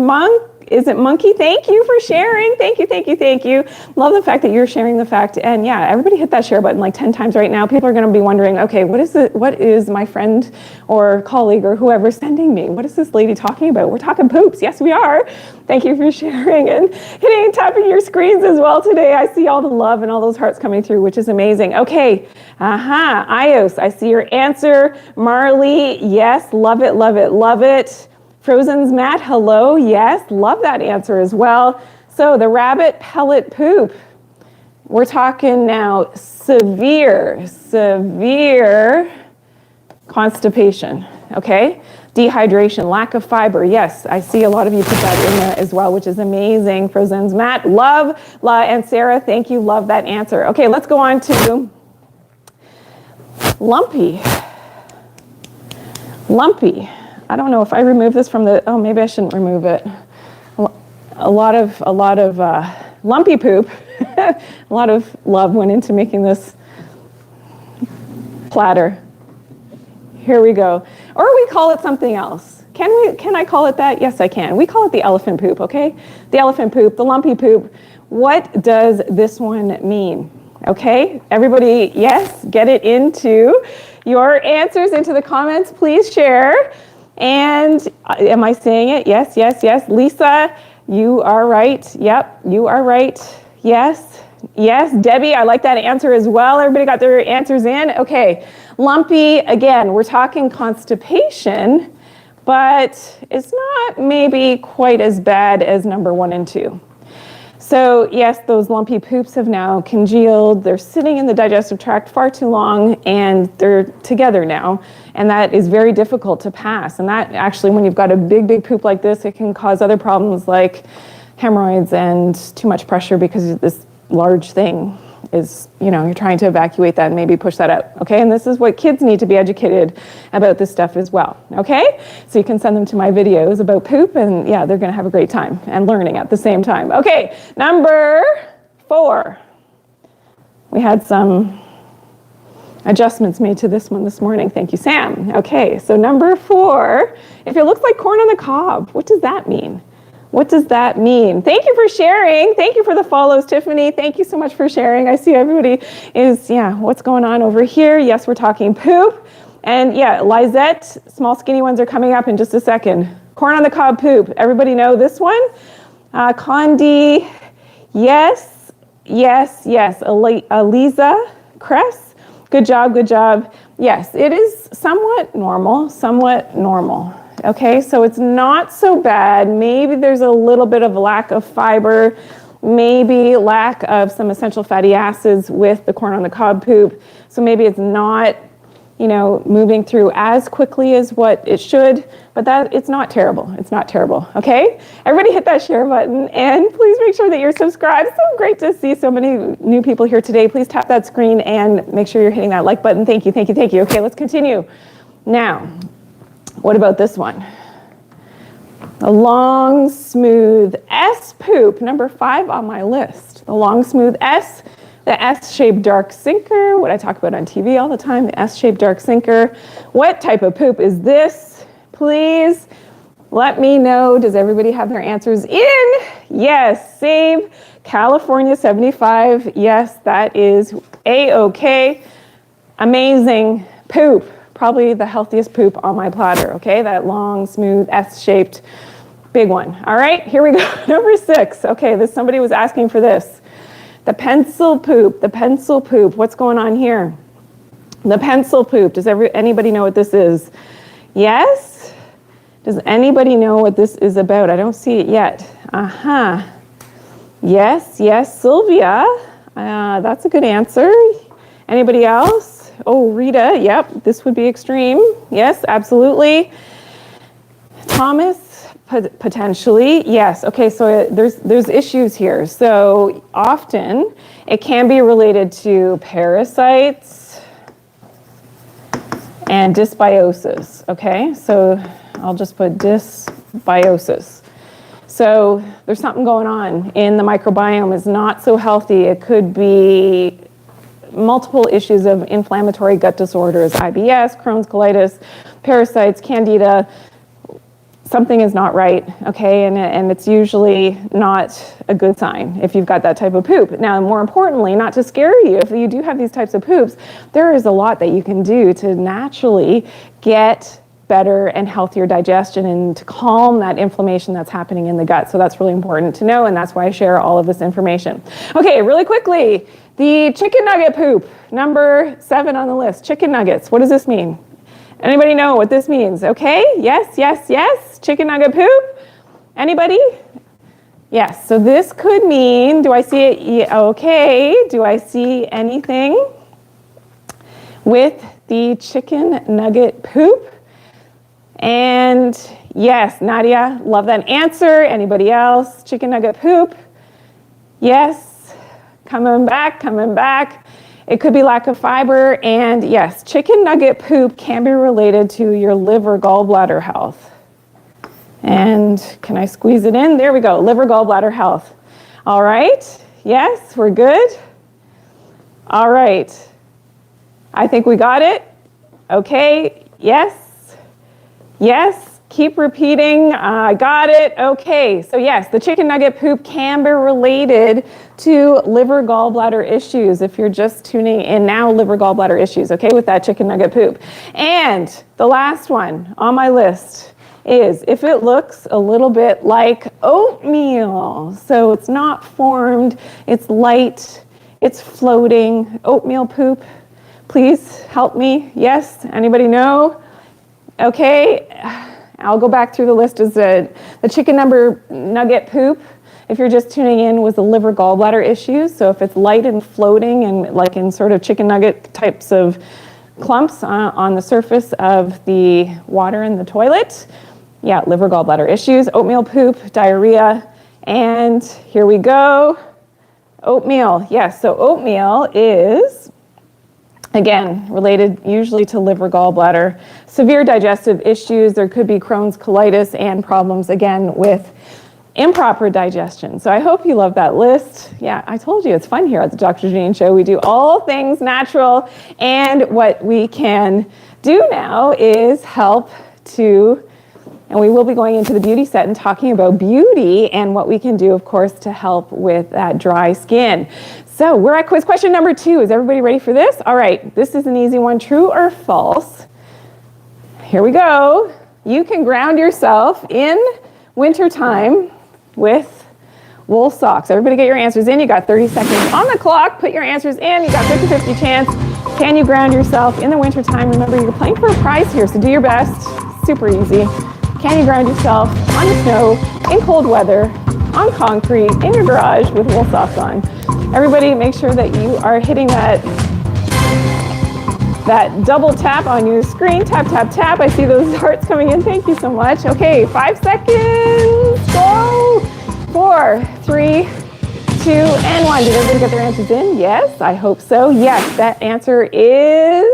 Is it monkey? Thank you for sharing. Thank you, thank you, thank you. Love the fact that you're sharing the fact. And yeah, everybody hit that share button like 10 times right now. People are going to be wondering, okay, what is my friend or colleague or whoever sending me? What is this lady talking about? We're talking poops. Yes, we are. Thank you for sharing and tapping your screens as well today. I see all the love and all those hearts coming through, which is amazing. Okay. Ios, I see your answer. Marley, yes, love it, love it, love it. Frozen's Matt, hello, yes, love that answer as well. So the rabbit pellet poop, we're talking now severe constipation, okay? Dehydration, lack of fiber, yes, I see a lot of you put that in there as well, which is amazing. Frozen's Matt, love, and Sarah, thank you, love that answer. Okay, let's go on to lumpy. I don't know if I remove this from the, maybe I shouldn't remove it. A lot of lumpy poop. A lot of love went into making this platter. Here we go. Or we call it something else. Can I call it that? Yes, I can. We call it the elephant poop, okay? The elephant poop, the lumpy poop. What does this one mean? Okay, everybody, yes, get it into your answers into the comments. Please share. And am I saying it? Yes, yes, yes. Lisa, you are right. Yep, you are right. Yes, yes. Debbie, I like that answer as well. Everybody got their answers in? Okay. Lumpy, again, we're talking constipation, but it's not maybe quite as bad as number 1 and 2. So yes, those lumpy poops have now congealed. They're sitting in the digestive tract far too long, and they're together now. And that is very difficult to pass. And that actually, when you've got a big, big poop like this, it can cause other problems like hemorrhoids and too much pressure because of this large thing. is, you're trying to evacuate that and maybe push that out, okay? And this is what kids need to be educated about this stuff as well, okay? So you can send them to my videos about poop, and yeah, they're gonna have a great time and learning at the same time. Okay, number 4. We had some adjustments made to this one this morning. Thank you, Sam. Okay, so number 4, if it looks like corn on the cob, what does that mean? What does that mean? Thank you for sharing. Thank you for the follows, Tiffany. Thank you so much for sharing. I see everybody is, what's going on over here? Yes, we're talking poop. And yeah, Lizette, small skinny ones are coming up in just a second. Corn on the cob poop. Everybody know this one? Condi, yes. Aliza Cress, good job. Yes, it is somewhat normal. Okay, so it's not so bad. Maybe there's a little bit of lack of fiber, maybe lack of some essential fatty acids with the corn on the cob poop. So maybe it's not, moving through as quickly as what it should, but it's not terrible. It's not terrible, okay? Everybody hit that share button, and please make sure that you're subscribed. So great to see so many new people here today. Please tap that screen and make sure you're hitting that like button. Thank you. Okay, let's continue. Now, what about this one? The long, smooth S poop, number 5 on my list. The long, smooth S, the S-shaped dark sinker, what I talk about on TV all the time, the S-shaped dark sinker. What type of poop is this? Please let me know. Does everybody have their answers in? Yes, save California 75. Yes, that is A-OK. Amazing poop. Probably the healthiest poop on my platter, okay? That long, smooth, S-shaped, big one. All right, here we go. Number 6. Okay, somebody was asking for this. The pencil poop. What's going on here? The pencil poop. Does anybody know what this is? Yes? Does anybody know what this is about? I don't see it yet. Yes, Sylvia. That's a good answer. Anybody else? Oh, Rita, yep, this would be extreme. Yes, absolutely. Thomas, potentially, yes. Okay, so there's issues here. So often it can be related to parasites and dysbiosis, okay? So I'll just put dysbiosis. So there's something going on in the microbiome is not so healthy. It could be multiple issues of inflammatory gut disorders, IBS, Crohn's colitis, parasites, candida. Something is not right, okay? And it's usually not a good sign if you've got that type of poop. Now, more importantly, not to scare you, if you do have these types of poops, there is a lot that you can do to naturally get better and healthier digestion and to calm that inflammation that's happening in the gut. So that's really important to know, and that's why I share all of this information. Okay, really quickly, the chicken nugget poop, number 7 on the list, chicken nuggets. What does this mean? Anybody know what this means? Okay, yes, chicken nugget poop. Anybody? Yes, so this could mean, do I see it? Yeah, okay, do I see anything with the chicken nugget poop? And yes, Nadia, love that answer. Anybody else? Chicken nugget poop? Yes, coming back. It could be lack of fiber. And yes, chicken nugget poop can be related to your liver gallbladder health. And can I squeeze it in? There we go, liver gallbladder health. All right, yes, we're good. All right, I think we got it. Okay, yes, keep repeating, I got it. Okay, so yes, the chicken nugget poop can be related to liver gallbladder issues. If you're just tuning in now, liver gallbladder issues, okay, with that chicken nugget poop. And the last one on my list is if it looks a little bit like oatmeal. So it's not formed, it's light, it's floating. Oatmeal poop, please help me. Yes, anybody know? Okay, I'll go back through the list as the chicken nugget poop. If you're just tuning in, was the liver gallbladder issues. So if it's light and floating and like in sort of chicken nugget types of clumps on the surface of the water in the toilet, yeah, liver gallbladder issues. Oatmeal poop, diarrhea, and here we go. Oatmeal, yes. So oatmeal is, again, related usually to liver, gallbladder, severe digestive issues. There could be Crohn's, colitis, and problems, again, with improper digestion. So I hope you love that list. Yeah, I told you it's fun here at the Dr. Janine Show. We do all things natural, and what we can do now is help to, and we will be going into the beauty set and talking about beauty and what we can do, of course, to help with that dry skin. So we're at quiz question number 2. Is everybody ready for this? All right, this is an easy one. True or false? Here we go. You can ground yourself in wintertime with wool socks. Everybody get your answers in. You got 30 seconds on the clock. Put your answers in. You got 50-50 chance. Can you ground yourself in the wintertime? Remember, you're playing for a prize here, so do your best. Super easy. Can you ground yourself on the snow, in cold weather, on concrete, in your garage with wool socks on? Everybody make sure that you are hitting that double tap on your screen. Tap, tap, tap. I see those hearts coming in. Thank you so much. Okay, 5 seconds. Go. 4, 3, 2, and 1. Did everybody get their answers in? Yes, I hope so. Yes, that answer is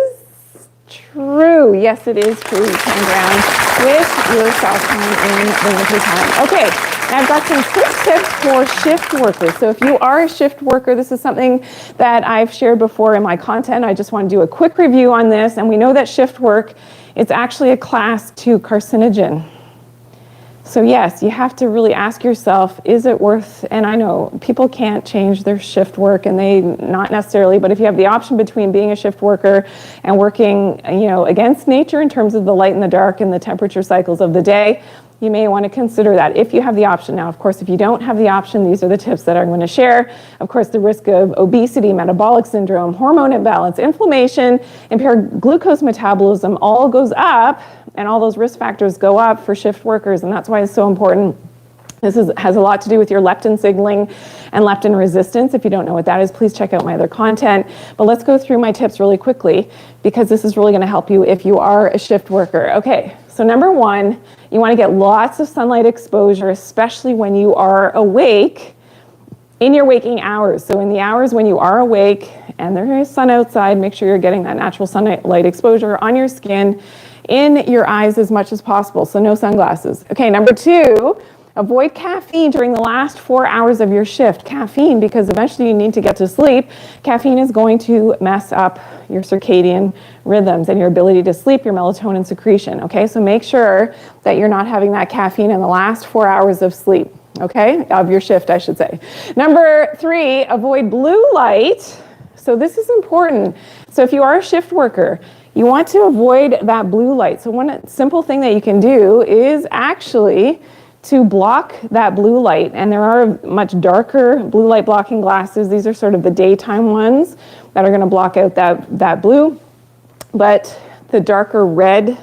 true. Yes, it is true. You can ground with your socks on in the winter time. Okay, now I've got some quick tips for shift workers. So if you are a shift worker, this is something that I've shared before in my content. I just want to do a quick review on this. And we know that shift work is actually a class 2 carcinogen. So yes, you have to really ask yourself, is it worth, and I know people can't change their shift work, and they not necessarily, but if you have the option between being a shift worker and working, against nature in terms of the light and the dark and the temperature cycles of the day, you may want to consider that if you have the option. Now, of course, if you don't have the option, these are the tips that I'm going to share. Of course, the risk of obesity, metabolic syndrome, hormone imbalance, inflammation, impaired glucose metabolism all goes up, and all those risk factors go up for shift workers, and that's why it's so important. This has a lot to do with your leptin signaling and leptin resistance. If you don't know what that is, please check out my other content. But let's go through my tips really quickly, because this is really going to help you if you are a shift worker. Okay, so number 1, you want to get lots of sunlight exposure, especially when you are awake in your waking hours. So in the hours when you are awake and there is sun outside, make sure you're getting that natural sunlight exposure on your skin, in your eyes as much as possible. So no sunglasses. Okay, number 2, avoid caffeine during the last 4 hours of your shift. Caffeine, because eventually you need to get to sleep. Caffeine is going to mess up your circadian rhythms and your ability to sleep, your melatonin secretion. Okay, so make sure that you're not having that caffeine in the last 4 hours of sleep. Okay, of your shift, I should say. Number 3, avoid blue light. So this is important. So if you are a shift worker, you want to avoid that blue light. So one simple thing that you can do is actually to block that blue light. And there are much darker blue light blocking glasses. These are sort of the daytime ones that are going to block out that blue. But the darker red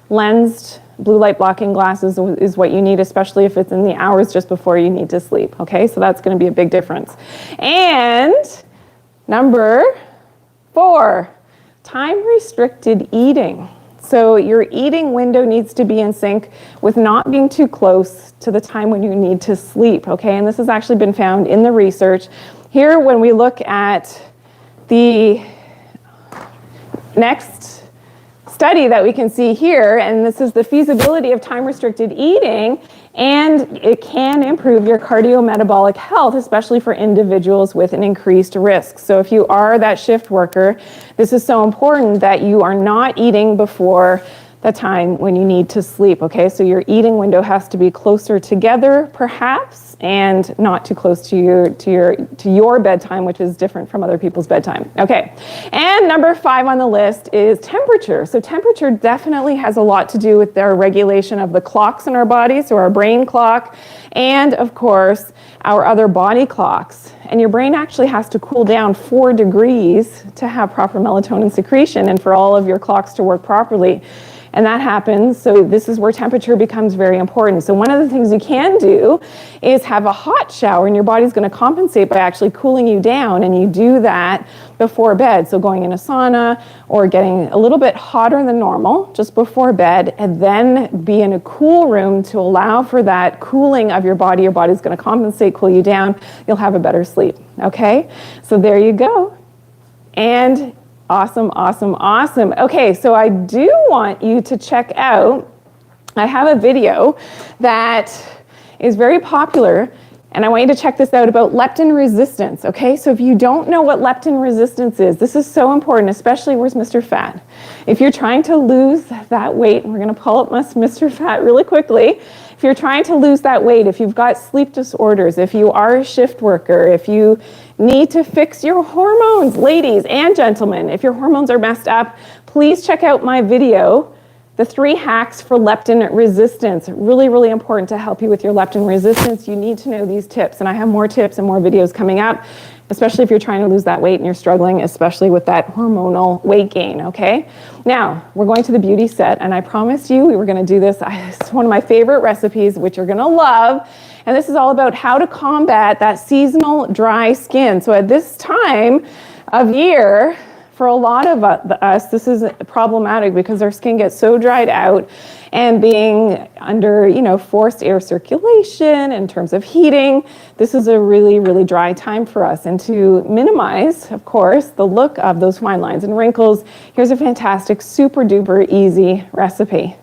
lensed blue light blocking glasses is what you need, especially if it's in the hours just before you need to sleep. Okay, so that's going to be a big difference. And number 4, time-restricted eating. So your eating window needs to be in sync with not being too close to the time when you need to sleep, okay? And this has actually been found in the research. Here, when we look at the next study that we can see here, and this is the feasibility of time-restricted eating, and it can improve your cardiometabolic health, especially for individuals with an increased risk. So if you are that shift worker, this is so important that you are not eating before the time when you need to sleep, okay? So your eating window has to be closer together, perhaps, and not too close to your bedtime, which is different from other people's bedtime. Okay, and number 5 on the list is temperature. So temperature definitely has a lot to do with our regulation of the clocks in our body, so our brain clock, and of course, our other body clocks. And your brain actually has to cool down 4 degrees to have proper melatonin secretion and for all of your clocks to work properly. And that happens, so this is where temperature becomes very important. So one of the things you can do is have a hot shower, and your body's going to compensate by actually cooling you down, and you do that before bed. So going in a sauna or getting a little bit hotter than normal just before bed, and then be in a cool room to allow for that cooling of your body. Your body's going to compensate, cool you down. You'll have a better sleep. Okay, so there you go. And awesome, awesome, awesome. Okay, so I do want you to check out, I have a video that is very popular, and I want you to check this out about leptin resistance, okay? So if you don't know what leptin resistance is, this is so important, especially where's Mr. Fat. If you're trying to lose that weight, and we're gonna pull up Mr. Fat really quickly. If you're trying to lose that weight, if you've got sleep disorders, if you are a shift worker, if you need to fix your hormones, ladies and gentlemen, if your hormones are messed up, please check out my video, the 3 hacks for leptin resistance. Really, really important to help you with your leptin resistance. You need to know these tips, and I have more tips and more videos coming up, especially if you're trying to lose that weight and you're struggling, especially with that hormonal weight gain, okay? Now, we're going to the beauty set, and I promised you we were gonna do this. It's one of my favorite recipes, which you're gonna love, and this is all about how to combat that seasonal dry skin. So at this time of year, for a lot of us, this is problematic because our skin gets so dried out, and being under, forced air circulation in terms of heating, this is a really, really dry time for us. And to minimize, of course, the look of those fine lines and wrinkles, here's a fantastic, super duper easy recipe.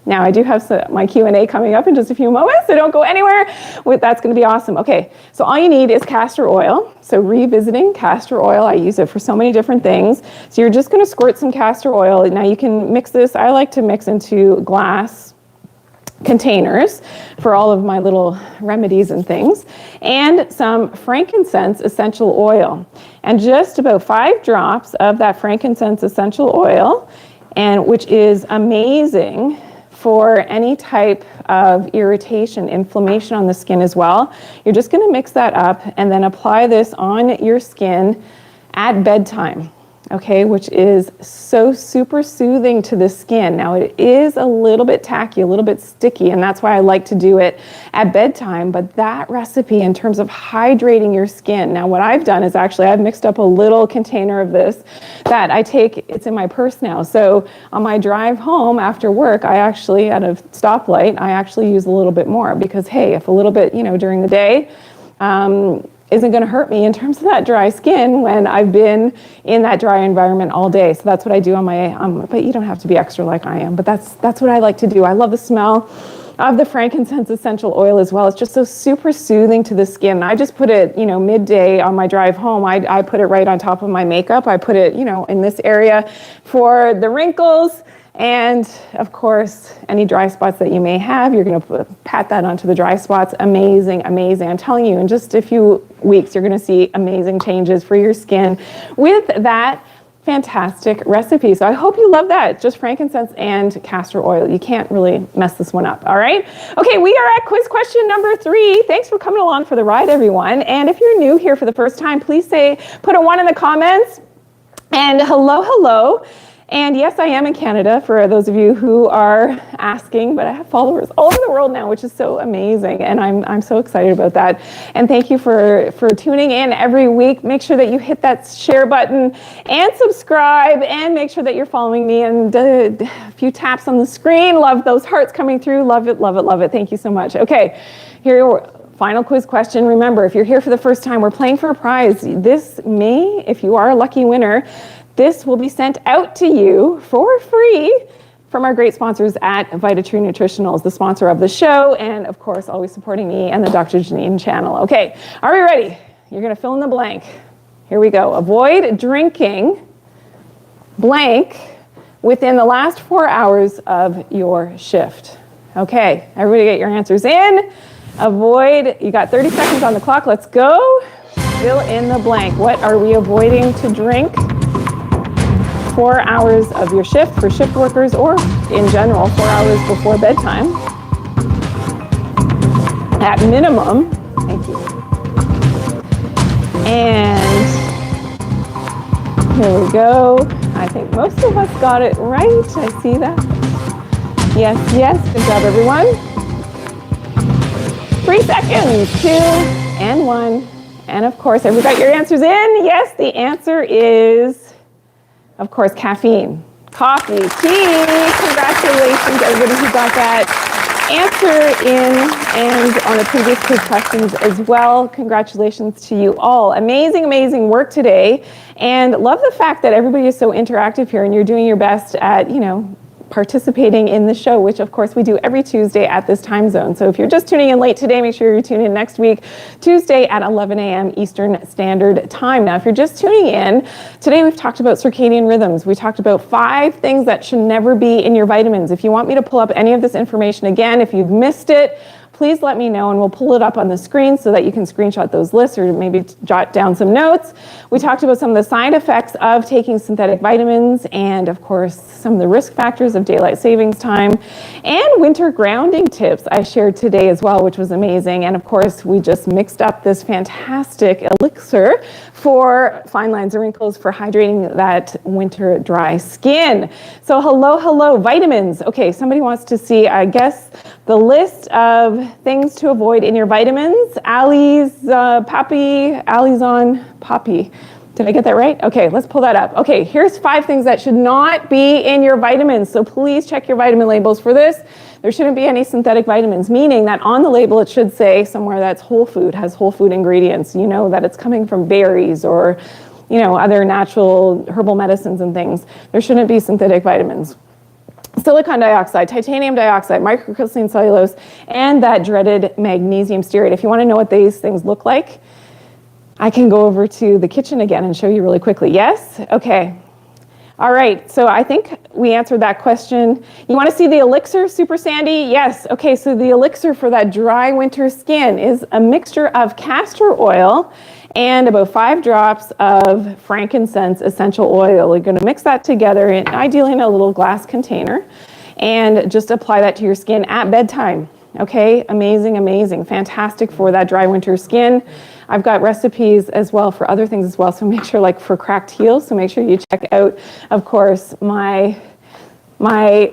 Now, I do have my Q&A coming up in just a few moments, so don't go anywhere. That's going to be awesome. Okay, so all you need is castor oil. So revisiting castor oil, I use it for so many different things. So you're just going to squirt some castor oil. Now you can mix this. I like to mix into glass containers for all of my little remedies and things, and some frankincense essential oil. And just about 5 drops of that frankincense essential oil, and which is amazing for any type of irritation, inflammation on the skin as well. You're just gonna mix that up and then apply this on your skin at bedtime, okay, which is so super soothing to the skin. Now it is a little bit tacky, a little bit sticky, and that's why I like to do it at bedtime, but that recipe in terms of hydrating your skin. Now what I've done is actually I've mixed up a little container of this that I take, it's in my purse now. So on my drive home after work, I actually, at a stoplight, I actually use a little bit more because hey, if a little bit, during the day, isn't going to hurt me in terms of that dry skin when I've been in that dry environment all day. So that's what I do on my, but you don't have to be extra like I am, but that's what I like to do. I love the smell of the frankincense essential oil as well. It's just so super soothing to the skin. I just put it, midday on my drive home. I put it right on top of my makeup. I put it, in this area for the wrinkles. And of course, any dry spots that you may have, you're going to pat that onto the dry spots. Amazing, amazing. I'm telling you, in just a few weeks, you're going to see amazing changes for your skin with that fantastic recipe. So I hope you love that. Just frankincense and castor oil. You can't really mess this one up. All right. Okay. We are at quiz question number 3. Thanks for coming along for the ride, everyone. And if you're new here for the first time, please put a 1 in the comments and hello. And yes, I am in Canada, for those of you who are asking, but I have followers all over the world now, which is so amazing. And I'm so excited about that. And thank you for tuning in every week. Make sure that you hit that share button and subscribe, and make sure that you're following me, and a few taps on the screen. Love those hearts coming through. Love it, love it, love it. Thank you so much. Okay, here final quiz question. Remember, if you're here for the first time, we're playing for a prize. This may, if you are a lucky winner, this will be sent out to you for free from our great sponsors at VitaTrue Nutritionals, the sponsor of the show, and of course, always supporting me and the Dr. Janine channel. Okay, are we ready? You're gonna fill in the blank. Here we go. Avoid drinking blank within the last 4 hours of your shift. Okay, everybody get your answers in. Avoid, you got 30 seconds on the clock, let's go. Fill in the blank. What are we avoiding to drink 4 hours of your shift for shift workers, or in general, 4 hours before bedtime? At minimum, thank you. And here we go. I think most of us got it right. I see that. Yes, yes. Good job, everyone. 3 seconds, 2 and 1. And of course, have we got your answers in? Yes, the answer is, of course, caffeine. Coffee, tea. Congratulations, everybody who got that answer in and on the previous quiz questions as well. Congratulations to you all. Amazing, amazing work today. And love the fact that everybody is so interactive here and you're doing your best at, participating in the show, which of course we do every Tuesday at this time zone. So if you're just tuning in late today, make sure you tune in next week, Tuesday at 11 a.m. Eastern Standard Time. Now, if you're just tuning in, today we've talked about circadian rhythms. We talked about 5 things that should never be in your vitamins. If you want me to pull up any of this information again, if you've missed it, please let me know and we'll pull it up on the screen so that you can screenshot those lists or maybe jot down some notes. We talked about some of the side effects of taking synthetic vitamins and of course some of the risk factors of daylight savings time and winter grounding tips I shared today as well, which was amazing. And of course we just mixed up this fantastic elixir for fine lines and wrinkles for hydrating that winter dry skin. So hello, vitamins. Okay, somebody wants to see, I guess, the list of things to avoid in your vitamins. Alizon Poppy. Did I get that right? Okay, let's pull that up. Okay, here's 5 things that should not be in your vitamins. So please check your vitamin labels for this. There shouldn't be any synthetic vitamins, meaning that on the label it should say somewhere that's whole food, has whole food ingredients. You know that it's coming from berries or, other natural herbal medicines and things. There shouldn't be synthetic vitamins. Silicon dioxide, titanium dioxide, microcrystalline cellulose, and that dreaded magnesium stearate. If you want to know what these things look like, I can go over to the kitchen again and show you really quickly. Yes? Okay. All right, so I think we answered that question. You want to see the elixir, Super Sandy? Yes. Okay, so the elixir for that dry winter skin is a mixture of castor oil and about 5 drops of frankincense essential oil. You're going to mix that together, ideally in a little glass container, and just apply that to your skin at bedtime. Okay, amazing, amazing, fantastic for that dry winter skin. I've got recipes as well for other things as well, so make sure, like for cracked heels, so make sure you check out, of course, my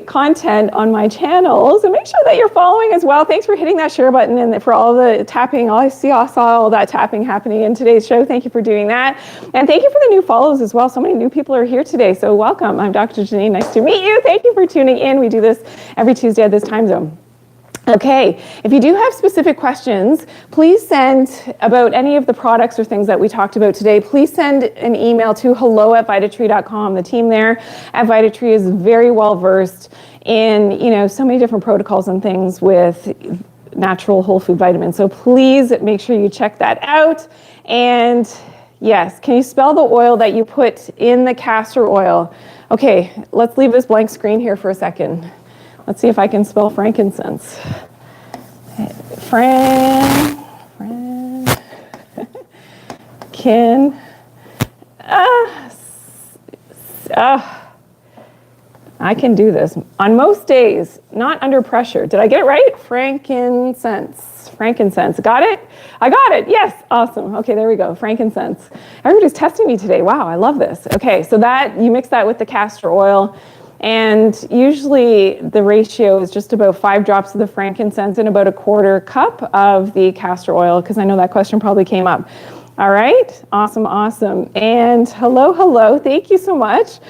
content on my channels, and make sure that you're following as well. Thanks for hitting that share button and for all the tapping. I saw all that tapping happening in today's show. Thank you for doing that. And thank you for the new follows as well. So many new people are here today, so welcome. I'm Dr. Janine, nice to meet you. Thank you for tuning in. We do this every Tuesday at this time zone. Okay, if you do have specific questions, please send about any of the products or things that we talked about today. Please send an email to hello@vitatree.com. The team there at Vitatree is very well versed in, so many different protocols and things with natural whole food vitamins. So please make sure you check that out. And yes, can you spell the oil that you put in the castor oil? Okay, let's leave this blank screen here for a second. Let's see if I can spell frankincense. I can do this. On most days, not under pressure. Did I get it right? Frankincense. Got it? I got it. Yes. Awesome. Okay, there we go. Frankincense. Everybody's testing me today. Wow, I love this. Okay, so that you mix that with the castor oil. And usually the ratio is just about 5 drops of the frankincense and about a 1/4 cup of the castor oil, because I know that question probably came up. All right, awesome. And hello, thank you so much.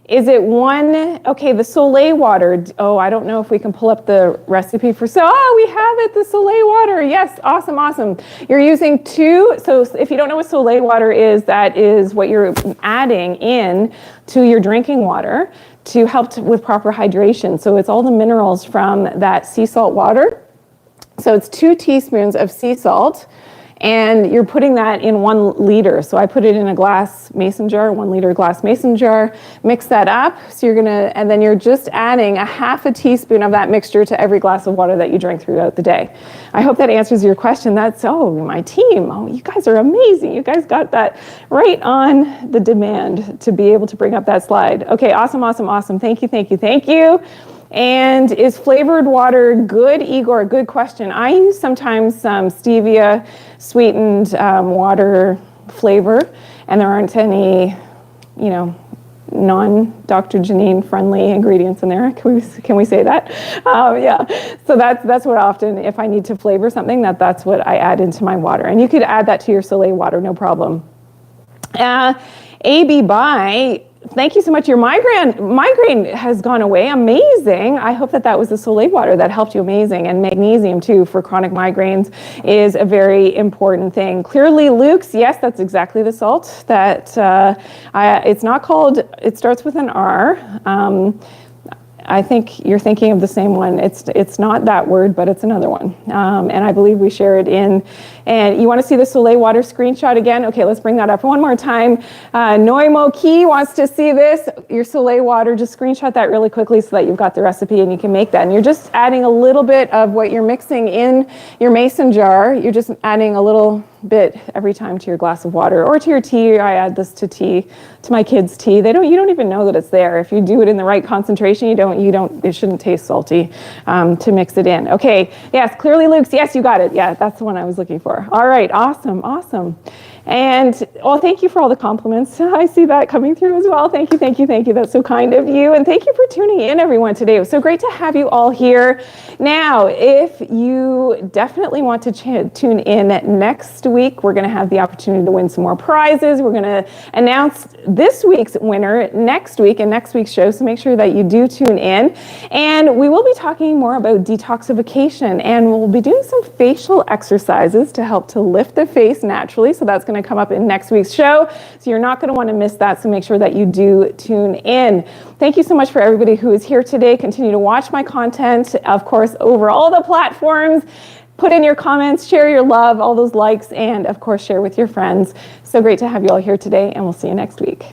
Is it one, okay, the Soleil water. Oh, I don't know if we can pull up the recipe for, we have it, the Soleil water. Yes, awesome. You're using 2, so if you don't know what Soleil water is, that is what you're adding in to your drinking water to help with proper hydration. So it's all the minerals from that sea salt water. So it's 2 teaspoons of sea salt, and you're putting that in 1 liter. So I put it in a glass mason jar, 1 liter glass mason jar, mix that up. So and then you're just adding 1/2 teaspoon of that mixture to every glass of water that you drink throughout the day. I hope that answers your question. That's, my team. Oh, you guys are amazing. You guys got that right on the demand to be able to bring up that slide. Okay, awesome. Thank you. And is flavored water good, Igor? Good question. I use sometimes some stevia sweetened water flavor, and there aren't any, non-Dr. Janine friendly ingredients in there. Can we say that? Yeah. So that's what often, if I need to flavor something, that's what I add into my water. And you could add that to your Soleil water, no problem. AB Bye, thank you so much. Your migraine has gone away. Amazing. I hope that was the Soleil water that helped you. Amazing. And magnesium too for chronic migraines is a very important thing. Clearly Luke's, yes, that's exactly the salt that it's not called, it starts with an R. I think you're thinking of the same one. It's not that word, but it's another one. And I believe we share it in. And you want to see the Soleil water screenshot again? Okay, let's bring that up one more time. Noimo Key wants to see this. Your Soleil water, just screenshot that really quickly so that you've got the recipe and you can make that. And you're just adding a little bit of what you're mixing in your mason jar. You're just adding a little bit every time to your glass of water or to your tea. I add this to tea, to my kids' tea. You don't even know that it's there. If you do it in the right concentration, it shouldn't taste salty to mix it in. Okay, yes, clearly Luke's, yes, you got it. Yeah, that's the one I was looking for. All right, awesome. And well, thank you for all the compliments. I see that coming through as well. Thank you. That's so kind of you. And thank you for tuning in, everyone, today. It was so great to have you all here. Now, if you definitely want to tune in next week, we're going to have the opportunity to win some more prizes. We're going to announce this week's winner next week in next week's show. So make sure that you do tune in. And we will be talking more about detoxification, and we'll be doing some facial exercises to help to lift the face naturally. So that's going to come up in next week's show. So you're not going to want to miss that. So make sure that you do tune in. Thank you so much for everybody who is here today. Continue to watch my content, of course, over all the platforms. Put in your comments, share your love, all those likes, and of course, share with your friends. So great to have you all here today, and we'll see you next week.